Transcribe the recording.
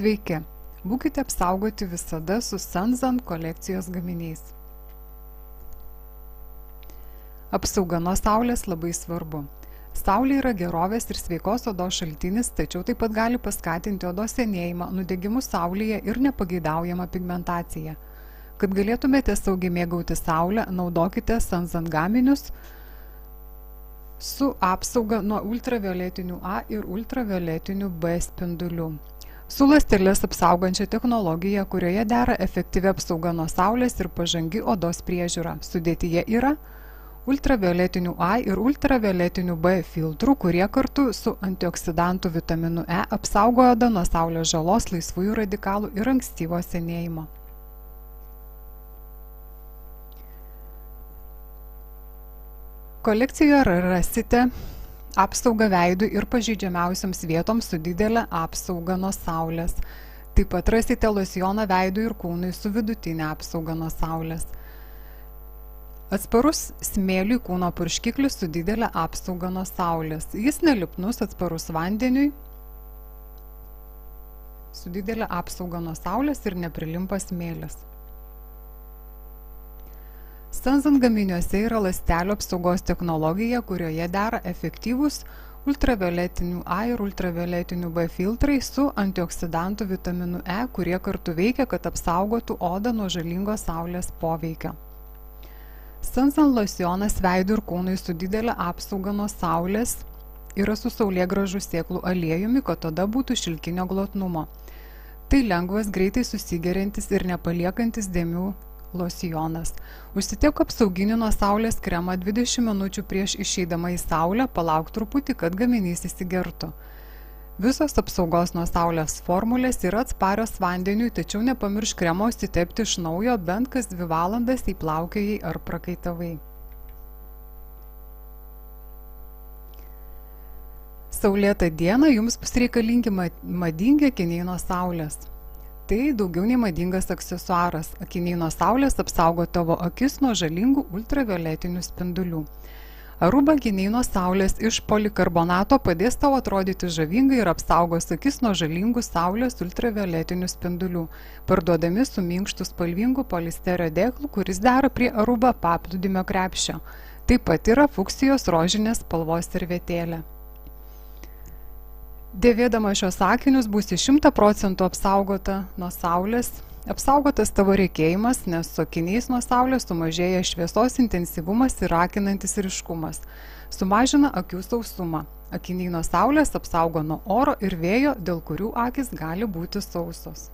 Sveiki! Būkite apsaugoti visada su Sanzan kolekcijos gaminiais. Apsauga nuo saulės labai svarbu. Saulė yra gerovės ir sveikos odos šaltinis, tačiau taip pat gali paskatinti odos senėjimą, nudegimus saulėje ir nepageidaujamą pigmentaciją. Kad galėtumėte saugiai mėgauti saulę, naudokite Sanzan gaminius su apsauga nuo ultravioletinių A ir ultravioletinių B spindulių. Su ląsteles apsaugančia technologija, kurioje dera efektyvi apsauga nuo saulės ir pažangi odos priežiūra. Sudėtyje yra ultravioletinių A ir ultravioletinių B filtrų, kurie kartu su antioksidantų vitaminu E apsaugo odą nuo saulės žalos, laisvųjų radikalų ir ankstyvo senėjimo. Kolekcijoje rasite apsaugą veidui ir pažeidžiamiausiams vietoms su didelė apsauga nuo saulės. Taip pat rasite losjoną veidui ir kūnui su vidutinė apsauga nuo saulės. Atsparus smėliui kūno purškiklis su didelė apsauga nuo saulės. Jis nelipnus, atsparus vandeniui, su didelė apsauga nuo saulės ir neprilimpa smėlis. Sanzan gaminiuose yra ląstelių apsaugos technologija, kurioje dera efektyvūs ultravioletinių A ir ultravioletinių B filtrai su antioksidantų vitaminu E, kurie kartu veikia, kad apsaugotų odą nuo žalingo saulės poveikio. Sanzan losjonas veidui ir kūnui su didelė apsauga nuo saulės yra su saulėgrąžų sėklų aliejumi, kad oda būtų šilkinio glotnumo. Tai lengvas, greitai susigeriantis ir nepaliekantis dėmių losjonas. Užsitepk apsauginį nuo saulės kremą 20 minučių prieš išeidama į saulę, palauk truputį, kad gaminys įsigertų. Visos apsaugos nuo saulės formulės yra atsparios vandeniui, tačiau nepamiršk kremo užsitepti iš naujo bent kas 2 valandas, jei plaukiojai ar prakaitavai. Saulėtą dieną jums bus reikalingi madingi akiniai nuo saulės. Tai daugiau nei madingas aksesuaras. Akiniai nuo saulės apsaugo tavo akis nuo žalingų ultravioletinių spindulių. Aruba akiniai nuo saulės iš polikarbonato padės tau atrodyti žavingai ir apsaugos akis nuo žalingų saulės ultravioletinių spindulių, parduodami su minkštu spalvingu polisterio dėklu, kuris dera prie Aruba paplūdimio krepšio. Taip pat yra fuksijos rožinės spalvos servetėlė. Dėvėdama šios akinius būsi 100% apsaugota nuo saulės. Apsaugotas tavo regėjimas, nes su akiniais nuo saulės sumažėja šviesos intensyvumas ir akinantis ryškumas. Sumažina akių sausumą. Akiniai nuo saulės apsaugo nuo oro ir vėjo, dėl kurių akys gali būti sausos.